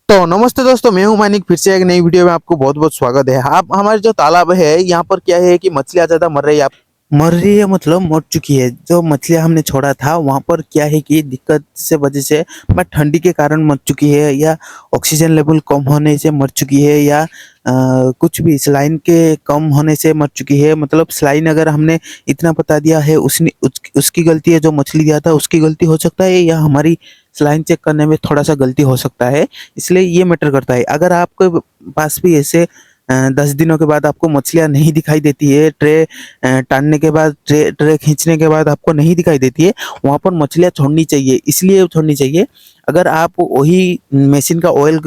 तो नमस्ते दोस्तों, मैं हूं मानिक। फिर से एक नई वीडियो में आपको बहुत बहुत स्वागत है। आप हमारे जो तालाब है यहाँ पर क्या है कि मछलियाँ ज्यादा मर रही है। मर रही है मतलब मर चुकी है। जो मछलियाँ हमने छोड़ा था वहां पर क्या है कि दिक्कत से वजह से ठंडी के कारण मर चुकी है, या ऑक्सीजन लेवल कम होने से मर चुकी है, या कुछ भी सलाइन के कम होने से मर चुकी है। मतलब सलाइन अगर हमने इतना बता दिया है उसकी गलती है, जो मछली दिया था उसकी गलती हो सकता है, या हमारी सलाइन चेक करने में थोड़ा सा गलती हो सकता है। इसलिए ये मैटर करता है। अगर आपके पास भी ऐसे 10 दिनों के बाद आपको मछलियाँ नहीं दिखाई देती है, ट्रे टानने के बाद, ट्रे ट्रे खींचने के बाद आपको नहीं दिखाई देती है, वहाँ पर मछलियाँ छोड़नी चाहिए। इसलिए छोड़नी चाहिए, अगर आप वही मशीन का ऑयल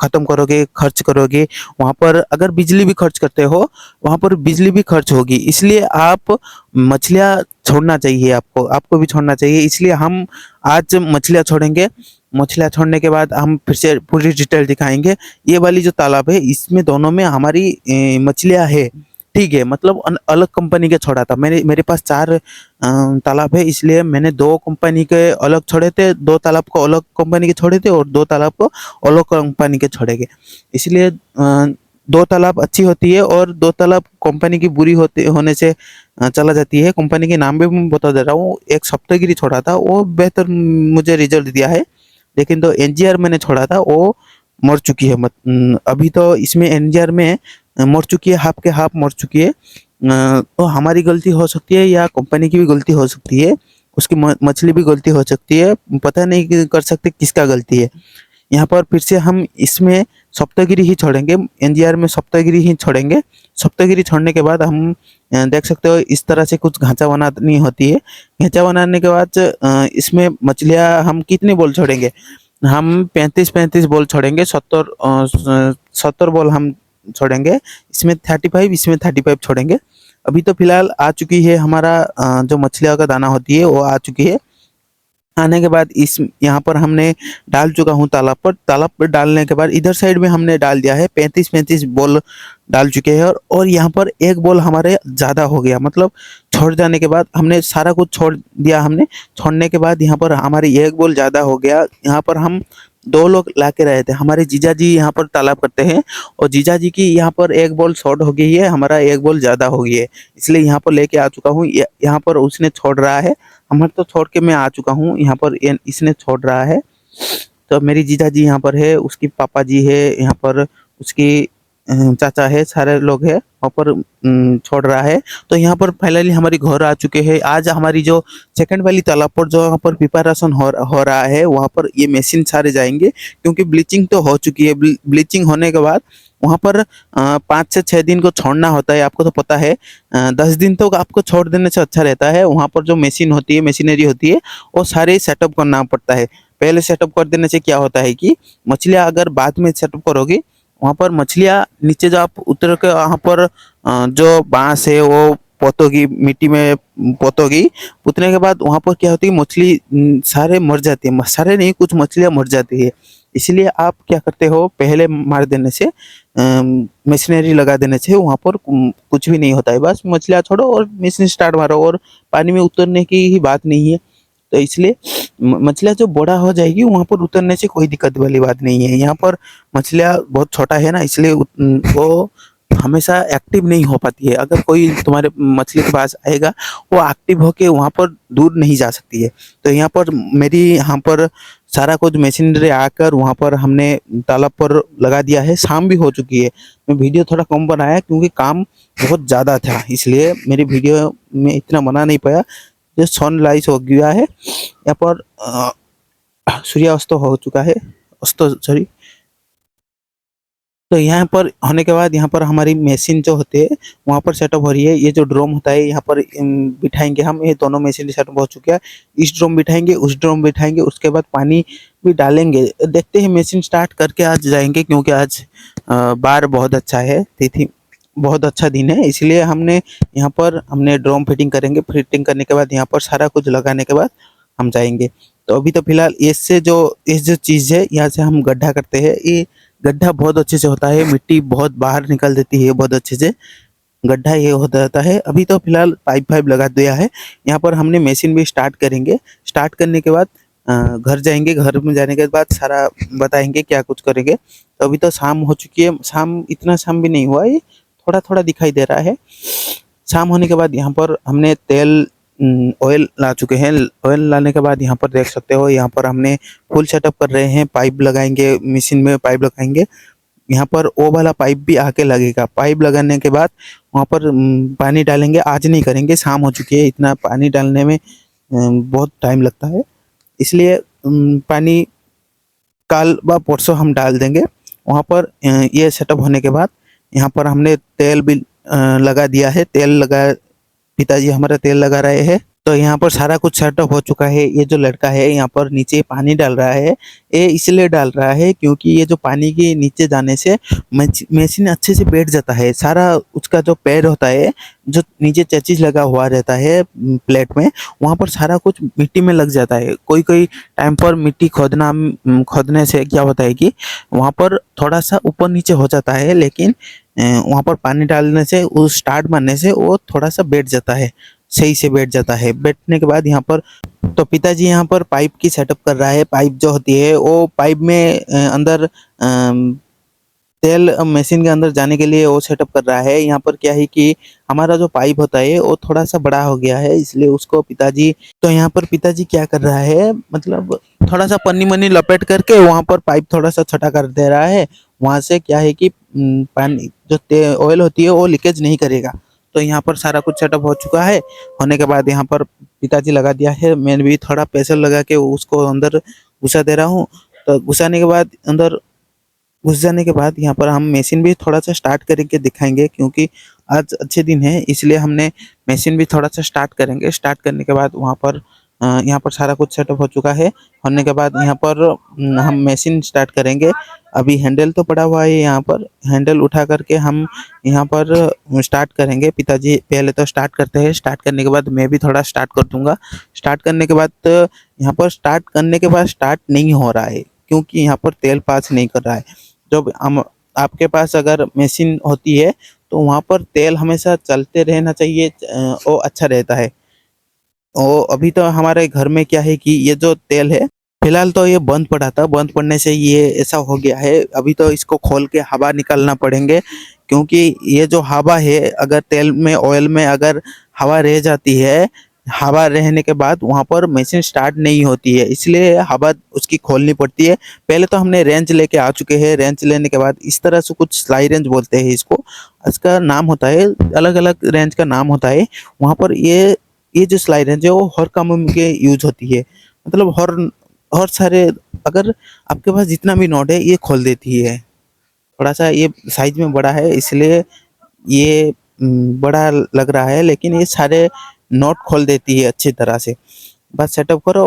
खत्म करोगे, खर्च करोगे, वहाँ पर अगर बिजली भी खर्च करते हो, वहाँ पर बिजली भी खर्च होगी। इसलिए आप मछलियाँ छोड़ना चाहिए, आपको आपको भी छोड़ना चाहिए। इसलिए हम आज मछलियाँ छोड़ेंगे। मछलियाँ छोड़ने के बाद हम फिर से पूरी डिटेल दिखाएंगे। ये वाली जो तालाब है इसमें दोनों में हमारी मछलियाँ है, ठीक है। मतलब अलग कंपनी के छोड़ा था। मेरे पास 4 तालाब है, इसलिए मैंने 2 कंपनी के अलग छोड़े थे, 2 तालाब को अलग कंपनी के छोड़े थे और 2 तालाब को अलग कंपनी के छोड़ेंगे। इसलिए 2 तालाब अच्छी होती है और 2 तालाब कंपनी की बुरी होते होने से चला जाती है। कंपनी के नाम भी मैं बता दे रहा हूँ। एक सप्तगिरी छोड़ा था, वो बेहतर मुझे रिजल्ट दिया है। लेकिन तो एनजीआर मैंने छोड़ा था वो मर चुकी है। अभी तो इसमें एनजीआर में मर चुकी है, हाफ के हाफ मर चुकी है। तो हमारी गलती हो सकती है या कंपनी की भी गलती हो सकती है, उसकी मछली भी गलती हो सकती है। पता नहीं कर सकते किसका गलती है। यहाँ पर फिर से हम इसमें सप्तगिरी ही छोड़ेंगे, एनजीआर में सप्तगिरी ही छोड़ेंगे। सप्तगिरी छोड़ने के बाद हम देख सकते हो इस तरह से कुछ ढांचा बनानी होती है। ढांचा बनाने के बाद इसमें मछलियाँ हम कितनी बॉल छोड़ेंगे, हम 35 बॉल छोड़ेंगे। 70 बॉल हम छोड़ेंगे। इसमें 35, इसमें 35 छोड़ेंगे। अभी तो फिलहाल आ चुकी है हमारा जो मछलियों का दाना होती है वो आ चुकी है। आने के बाद इस यहाँ पर हमने डाल चुका हूँ तालाब पर डालने के बाद इधर साइड में हमने डाल दिया है 35 बॉल डाल चुके हैं। और यहाँ पर एक बॉल हमारे ज़्यादा हो गया। मतलब छोड़ जाने के बाद हमने सारा कुछ छोड़ दिया। हमने छोड़ने के बाद यहाँ पर हमारी एक बॉल ज़्यादा हो गया। यहाँ पर हम 2 लोग ला के रहे थे। हमारे जीजा जी यहाँ पर तालाब करते हैं और जीजा जी की यहाँ पर एक बॉल शॉर्ट हो गई है, हमारा एक बॉल ज़्यादा हो गई है। इसलिए यहाँ पर लेके आ चुका हूँ। यहाँ पर उसने छोड़ रहा है, हमारे तो छोड़ के मैं आ चुका हूँ। यहाँ पर इसने छोड़ रहा है। तो मेरी जीजा जी यहाँ पर है, उसकी पापा जी है यहाँ पर, उसकी चाचा है, सारे लोग हैं वहाँ पर। छोड़ रहा है। तो यहाँ पर फाइनली हमारी घर आ चुके हैं। आज हमारी जो सेकंड वाली तालाब पर जो यहाँ पर प्रिपरेशन हो रहा है वहाँ पर ये मशीन सारे जाएंगे, क्योंकि ब्लीचिंग तो हो चुकी है। ब्लीचिंग होने के बाद वहाँ पर 5 से 6 दिन को छोड़ना होता है, आपको तो पता है। 10 दिन तो आपको छोड़ देने से अच्छा रहता है। वहाँ पर जो मशीन होती है, मशीनरी होती है, वो सारे सेटअप करना पड़ता है। पहले सेटअप कर देने से क्या होता है कि मछलियाँ अगर बाद में सेटअप करोगे, वहाँ पर मछलियाँ नीचे जो आप उतर के वहाँ पर जो बांस है वो पोतोगी, मिट्टी में पोतोगी। पुतने के बाद वहाँ पर क्या होती है, मछली सारे मर जाती है। सारे नहीं, कुछ मछलियाँ मर जाती है। इसलिए आप क्या करते हो, पहले मार देने से, मशीनरी लगा देने से वहाँ पर कुछ भी नहीं होता है। बस मछलियाँ छोड़ो और मशीन स्टार्ट मारो, और पानी में उतरने की ही बात नहीं है। तो इसलिए मछलियाँ जो बड़ा हो जाएगी वहाँ पर उतरने से कोई दिक्कत वाली बात नहीं है। यहाँ पर मछलियाँ बहुत छोटा है ना, इसलिए वो हमेशा एक्टिव नहीं हो पाती है। अगर कोई तुम्हारे मछली के पास आएगा, वो एक्टिव होके वहाँ पर दूर नहीं जा सकती है। तो यहाँ पर मेरी यहाँ पर सारा कुछ मशीनरी आकर वहाँ पर हमने तालाब पर लगा दिया है। शाम भी हो चुकी है। मैं वीडियो थोड़ा कम बनाया क्योंकि काम बहुत ज़्यादा था, इसलिए मेरी वीडियो में इतना बना नहीं पाया। जो सनराइज हो गया है यहाँ पर, सूर्यास्त हो चुका है, अस्त सॉरी। तो यहाँ पर होने के बाद यहाँ पर हमारी मशीन जो होते हैं वहाँ पर सेटअप हो रही है। ये जो ड्रम होता है यहाँ पर बिठाएंगे हम। ये दोनों मशीन सेटअप हो चुके हैं। इस ड्रम बिठाएंगे, उस ड्रम बिठाएंगे, उसके बाद पानी भी डालेंगे। देखते हैं, मशीन स्टार्ट करके आज जाएंगे, क्योंकि आज बार बहुत अच्छा है, तिथि बहुत अच्छा दिन है। इसलिए हमने यहाँ पर हमने ड्रम फिटिंग करेंगे। फिटिंग करने के बाद यहाँ पर सारा कुछ लगाने के बाद हम जाएंगे। तो अभी तो फिलहाल इससे जो इस जो चीज़ है, यहाँ से हम गड्ढा करते हैं। ये गड्ढा बहुत अच्छे से होता है, मिट्टी बहुत बाहर निकल देती है बहुत अच्छे से। गड्ढा ये होता रहता है। अभी तो फिलहाल पाइप लगा दिया है। यहाँ पर हमने मशीन भी स्टार्ट करेंगे। स्टार्ट करने के बाद घर जाएंगे, घर में जाने के बाद सारा बताएंगे क्या कुछ करेंगे। तो अभी तो शाम हो चुकी है, शाम इतना शाम भी नहीं हुआ, ये थोड़ा थोड़ा दिखाई दे रहा है। शाम होने के बाद यहाँ पर हमने तेल ऑयल ला चुके हैं। ऑयल लाने के बाद यहाँ पर देख सकते हो, यहाँ पर हमने फुल सेटअप कर रहे हैं, पाइप लगाएंगे, मशीन में पाइप लगाएंगे। यहाँ पर वो वाला पाइप भी आके लगेगा। पाइप लगाने के बाद वहाँ पर पानी डालेंगे। आज नहीं करेंगे, शाम हो चुकी है, इतना पानी डालने में बहुत टाइम लगता है, इसलिए पानी कल व परसों हम डाल देंगे। वहाँ पर ये सेटअप होने के बाद यहाँ पर हमने तेल भी लगा दिया है। तेल लगा, पिताजी हमारा तेल लगा रहे हैं। तो यहाँ पर सारा कुछ सेटअप हो चुका है। ये जो लड़का है यहाँ पर नीचे पानी डाल रहा है, ये इसलिए डाल रहा है क्योंकि ये जो पानी के नीचे जाने से मशीन अच्छे से बैठ जाता है। सारा उसका जो पैर होता है, जो नीचे चेचिस लगा हुआ रहता है प्लेट में, वहाँ पर सारा कुछ मिट्टी में लग जाता है। कोई कोई टाइम पर मिट्टी खोदने से क्या होता है कि वहाँ पर थोड़ा सा ऊपर नीचे हो जाता है, लेकिन वहाँ पर पानी डालने से, उस स्टार्ट मारने से वो थोड़ा सा बैठ जाता है, सही से बैठ जाता है। बैठने के बाद यहाँ पर तो पिताजी यहाँ पर पाइप की सेटअप कर रहा है। पाइप जो होती है वो पाइप में अंदर तेल मशीन के अंदर जाने के लिए वो सेटअप कर रहा है। यहाँ पर क्या है कि हमारा जो पाइप होता है वो थोड़ा सा बड़ा हो गया है, इसलिए उसको पिताजी, तो यहाँ पर पिताजी क्या कर रहा है, मतलब थोड़ा सा पन्नी मन्नी लपेट करके वहाँ पर पाइप थोड़ा सा छोटा कर दे रहा है। वहाँ से क्या है कि पानी जो ऑयल होती है वो लीकेज नहीं करेगा। तो यहाँ पर सारा कुछ सेटअप हो चुका है। होने के बाद यहाँ पर पिताजी लगा दिया है, मैं भी थोड़ा प्रेशर लगा के उसको अंदर घुसा दे रहा हूँ। तो घुसाने के बाद अंदर घुस जाने के बाद यहाँ पर हम मशीन भी थोड़ा सा स्टार्ट करके दिखाएंगे, क्योंकि आज अच्छे दिन है, इसलिए हमने मशीन भी थोड़ा सा स्टार्ट करेंगे। स्टार्ट करने के बाद वहाँ पर यहाँ पर सारा कुछ सेटअप हो चुका है। होने के बाद यहाँ पर हम मशीन स्टार्ट करेंगे। अभी हैंडल तो पड़ा हुआ है, यहाँ पर हैंडल उठा करके हम यहाँ पर स्टार्ट करेंगे। पिताजी पहले तो स्टार्ट करते हैं, स्टार्ट करने के बाद मैं भी थोड़ा स्टार्ट कर दूंगा। स्टार्ट करने के बाद यहाँ पर स्टार्ट करने के बाद स्टार्ट नहीं हो रहा है, क्योंकि यहाँ पर तेल पास नहीं कर रहा है। जब हम आपके पास अगर मशीन होती है तो वहाँ पर तेल हमेशा चलते रहना चाहिए, वो अच्छा रहता है। ओ अभी तो हमारे घर में क्या है कि ये जो तेल है, फिलहाल तो ये बंद पड़ा था, बंद पड़ने से ये ऐसा हो गया है। अभी तो इसको खोल के हवा निकालना पड़ेंगे, क्योंकि ये जो हवा है, अगर तेल में, ऑयल में अगर हवा रह जाती है, हवा रहने के बाद वहाँ पर मशीन स्टार्ट नहीं होती है, इसलिए हवा उसकी खोलनी पड़ती है। पहले तो हमने रेंच लेके आ चुके हैं। रेंच लेने के बाद इस तरह से कुछ स्लाई रेंच बोलते हैं इसको, इसका नाम होता है, अलग अलग रेंज का नाम होता है। वहाँ पर ये जो स्लाई रेंज है वो हर काम में के यूज होती है, मतलब हर सारे, अगर आपके पास जितना भी नोट है ये खोल देती है। थोड़ा सा ये साइज में बड़ा है, इसलिए ये बड़ा लग रहा है, लेकिन ये सारे नोट खोल देती है अच्छी तरह से। बस सेटअप करो,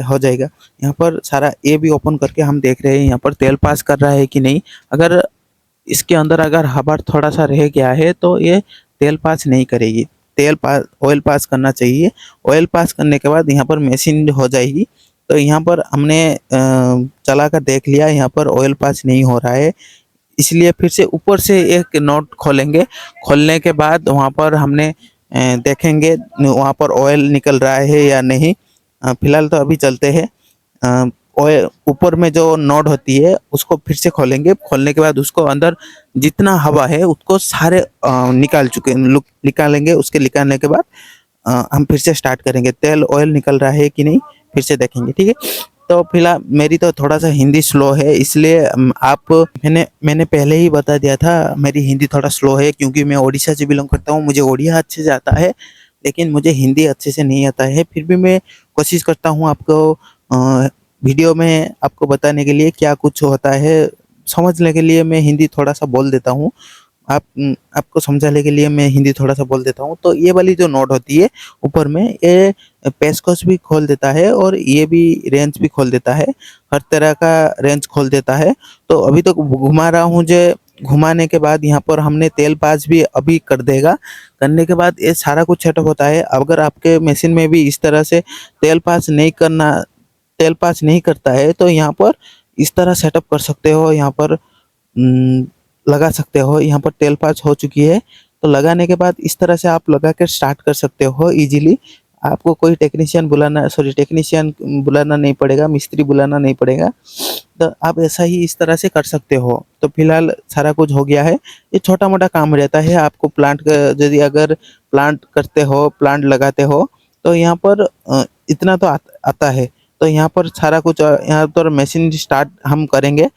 हो जाएगा। यहाँ पर सारा ये भी ओपन करके हम देख रहे हैं यहाँ पर तेल पास कर रहा है कि नहीं। अगर इसके अंदर अगर हवा थोड़ा सा रह गया है तो ये तेल पास नहीं करेगी। तेल पास, ऑयल पास करना चाहिए। ऑयल पास करने के बाद यहाँ पर मशीन हो जाएगी। तो यहाँ पर हमने चला कर देख लिया, यहाँ पर ऑयल पास नहीं हो रहा है, इसलिए फिर से ऊपर से एक नोट खोलेंगे। खोलने के बाद वहाँ पर हमने देखेंगे वहाँ पर ऑयल निकल रहा है या नहीं। फिलहाल तो अभी चलते हैं। ऑयल ऊपर में जो नोड होती है उसको फिर से खोलेंगे। खोलने के बाद उसको अंदर जितना हवा है उसको सारे निकालेंगे। उसके निकालने के बाद हम फिर से स्टार्ट करेंगे। तेल ऑयल निकल रहा है कि नहीं फिर से देखेंगे, ठीक है। तो फिलहाल मेरी तो थोड़ा सा हिंदी स्लो है, इसलिए आप, मैंने पहले ही बता दिया था मेरी हिंदी थोड़ा स्लो है, क्योंकि मैं उड़ीसा से बिलोंग करता हूँ। मुझे उड़िया अच्छे से आता है, लेकिन मुझे हिंदी अच्छे से नहीं आता है। फिर भी मैं कोशिश करता हूँ आपको वीडियो में आपको बताने के लिए क्या कुछ होता है, समझने के लिए मैं हिंदी थोड़ा सा बोल देता हूँ। आपको समझाने के लिए मैं हिंदी थोड़ा सा बोल देता हूँ। तो ये वाली जो नोट होती है ऊपर में, ये पेचकस भी खोल देता है और ये भी रेंच भी खोल देता है, हर तरह का रेंच खोल देता है। तो अभी तो घुमा रहा हूँ, जो घुमाने के बाद यहाँ पर हमने तेल पास भी अभी कर देगा। करने के बाद ये सारा कुछ सेटअप होता है। अगर आपके मशीन में भी इस तरह से तेल पास नहीं करता है तो यहाँ पर इस तरह सेटअप कर सकते हो। यहाँ पर लगा सकते हो। यहाँ पर तेल पास हो चुकी है, तो लगाने के बाद इस तरह से आप लगा कर स्टार्ट कर सकते हो इजीली। आपको कोई टेक्नीशियन बुलाना नहीं पड़ेगा, मिस्त्री बुलाना नहीं पड़ेगा। तो आप ऐसा ही इस तरह से कर सकते हो। तो फिलहाल सारा कुछ हो गया है। ये छोटा-मोटा काम रहता है। आपको प्लांट का यदि अगर प्लांट करते हो, प्लांट लगाते हो, तो यहाँ पर इतना तो आता है। तो यहाँ पर सारा कुछ यहाँ पर मशीन स्टार्ट हम करेंगे।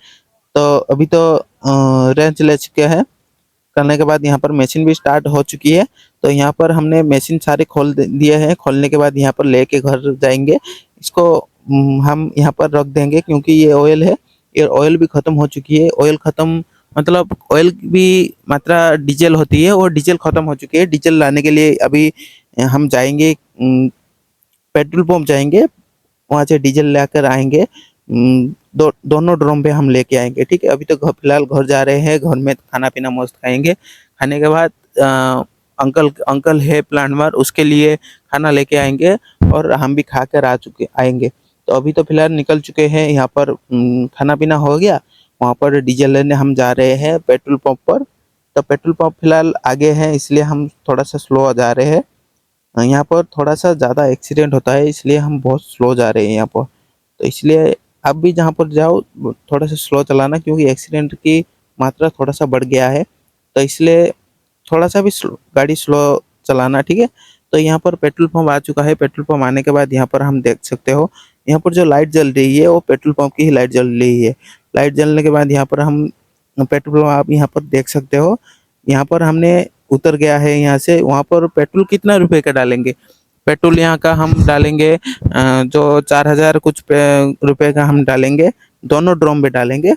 तो अभी तो रेंच ले चुके हैं। करने के बाद यहाँ पर मशीन भी स्टार्ट हो चुकी है। तो यहाँ पर हमने मशीन सारे खोल दिए हैं। खोलने के बाद यहाँ पर लेके घर जाएंगे। इसको हम यहाँ पर रख देंगे, क्योंकि ये ऑयल है। ये ऑयल भी खत्म हो चुकी है। ऑयल खत्म मतलब ऑयल भी मात्रा डीजल होती है, और डीजल खत्म हो चुकी है। डीजल लाने के लिए अभी हम जाएंगे, पेट्रोल पंप जाएंगे, वहाँ से डीजल लेकर आएंगे। दोनों ड्रम पे हम लेके आएंगे, ठीक है। अभी तो फिलहाल घर जा रहे हैं। घर में खाना पीना मस्त खाएंगे। खाने के बाद अंकल अंकल है प्लांट मार, उसके लिए खाना लेके आएंगे, और हम भी खा कर आएंगे। तो अभी तो फिलहाल निकल चुके हैं। यहाँ पर खाना पीना हो गया। वहाँ पर डीजल लेने हम जा रहे हैं पेट्रोल पंप पर। तो पेट्रोल पंप फिलहाल आगे है, इसलिए हम थोड़ा सा स्लो जा रहे हैं। यहाँ पर थोड़ा सा ज़्यादा एक्सीडेंट होता है, इसलिए हम बहुत स्लो जा रहे हैं यहाँ पर। तो इसलिए आप भी जहाँ पर जाओ थोड़ा सा स्लो चलाना, क्योंकि एक्सीडेंट की मात्रा थोड़ा सा बढ़ गया है। तो इसलिए थोड़ा सा भी गाड़ी स्लो चलाना, ठीक है। तो यहाँ पर पेट्रोल पंप आ चुका है। पेट्रोल पंप आने के बाद यहाँ पर हम देख सकते हो, यहाँ पर जो लाइट जल रही है वो पेट्रोल पंप की ही लाइट जल रही है। लाइट जलने के बाद यहाँ पर हम पेट्रोल पंप आप यहाँ पर देख सकते हो। यहाँ पर हमने उतर गया है यहाँ से। वहाँ पर पेट्रोल कितना रुपए का डालेंगे? पेट्रोल यहाँ का हम डालेंगे जो 4000 कुछ रुपए का हम डालेंगे। दोनों ड्रम में डालेंगे।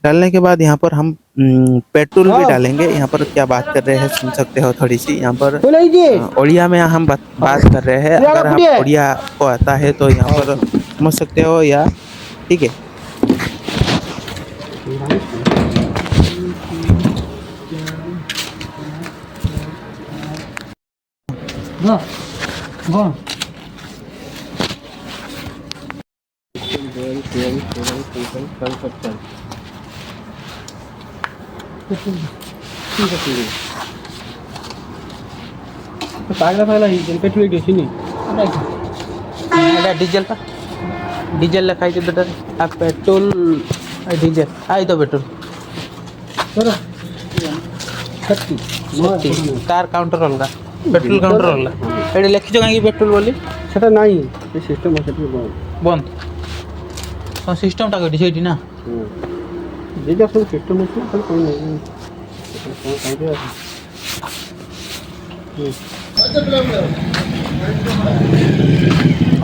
डालने के बाद यहाँ पर हम पेट्रोल भी डालेंगे। यहाँ पर क्या बात कर रहे हैं सुन सकते हो थोड़ी सी। यहाँ पर उड़िया में हम बात कर रहे हैं। अगर आप उड़िया को आता है तो यहाँ पर समझ सकते हो, या ठीक है। ପାଗଲା ପାଗଲା ହେଇଛି ପେଟ୍ରୋଲ ଏଠି ଅଛି ନି ଏଇଟା ଡିଜେଲ ପା, ଡିଜେଲ ଲେଖା ହେଇଛି ବେଟାରେ। ଆଉ ପେଟ୍ରୋଲ ଡିଜେଲ ଆଇ ତ ପେଟ୍ରୋଲ ତାର କାଉଣ୍ଟର ଅଲଗା, ପେଟ୍ରୋଲ କାଉଣ୍ଟର ଅଲଗା। ଏଠି ଲେଖିଛ କାହିଁକି ପେଟ୍ରୋଲ ବୋଲି? ସେଟା ନାହିଁ, ସେ ସିଷ୍ଟମ ସେଠି ବନ୍ଦ। ହଁ ସିଷ୍ଟମଟା କେଠି ସେଇଠି ନା? ଯେଟା ସବୁ ସିଷ୍ଟମ ଅଛି ଖାଲି କ'ଣ ନାହିଁ।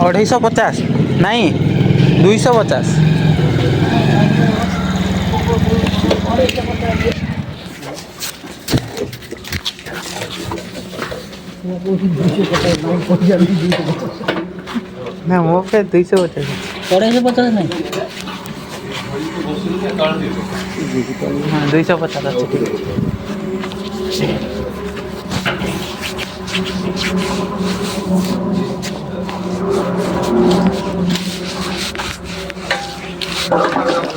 250 नहीं 250। ना वो पे 250 250 नहीं। हाँ 250 अच्छे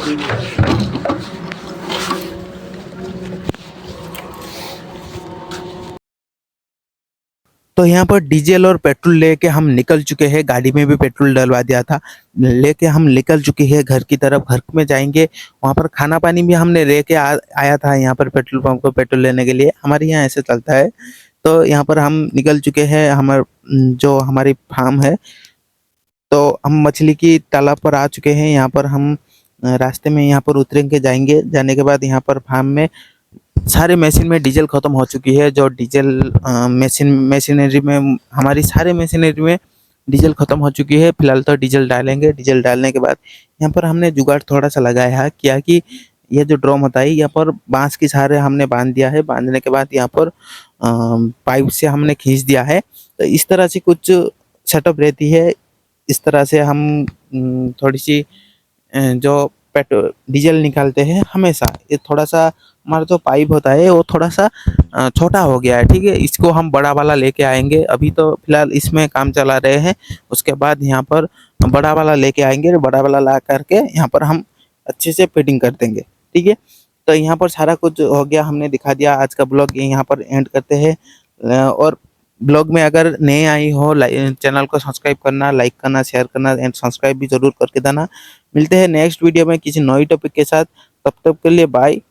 ठीक है। तो यहाँ पर डीजल और पेट्रोल लेके हम निकल चुके हैं। गाड़ी में भी पेट्रोल डलवा दिया था। लेके हम निकल चुके हैं घर की तरफ। घर में जाएंगे, वहाँ पर खाना पानी भी हमने लेके आया था यहाँ पर पेट्रोल पंप को पेट्रोल लेने के लिए। हमारे यहाँ ऐसे चलता है। तो यहाँ पर हम निकल चुके हैं। जो हमारी फार्म है, तो हम मछली की तालाब पर आ चुके हैं। यहाँ पर हम रास्ते में यहाँ पर उतरेंगे, जाएंगे। जाने के बाद यहाँ पर फार्म में सारे मशीन में डीजल खत्म हो चुकी है। जो डीजल मशीनरी में हमारी सारे मशीनरी में डीजल खत्म हो चुकी है। फिलहाल तो डीजल डालेंगे। डीजल डालने के बाद यहाँ पर हमने जुगाड़ थोड़ा सा लगाया है। क्या कि यह जो ड्रम होता है, यहाँ पर बांस की सहारे हमने बांध दिया है। बांधने के बाद यहाँ पर पाइप से हमने खींच दिया है। तो इस तरह से कुछ सेटअप रहती है। इस तरह से हम थोड़ी सी जो पेट्रोल डीजल निकालते हैं हमेशा। ये थोड़ा सा हमारा जो पाइप होता है वो थोड़ा सा छोटा हो गया है, ठीक है। इसको हम बड़ा वाला लेके आएंगे। अभी तो फिलहाल इसमें काम चला रहे हैं। उसके बाद यहाँ पर बड़ा वाला लेके आएंगे। बड़ा वाला ला करके यहाँ पर हम अच्छे से फिटिंग कर देंगे, ठीक है। तो यहाँ पर सारा कुछ हो गया, हमने दिखा दिया। आज का ब्लॉग यहाँ पर एंड करते हैं। और ब्लॉग में अगर नए आई हो चैनल को सब्सक्राइब करना, लाइक करना, शेयर करना एंड सब्सक्राइब भी जरूर करके देना। मिलते हैं नेक्स्ट वीडियो में किसी नई टॉपिक के साथ, तब तक के लिए बाय।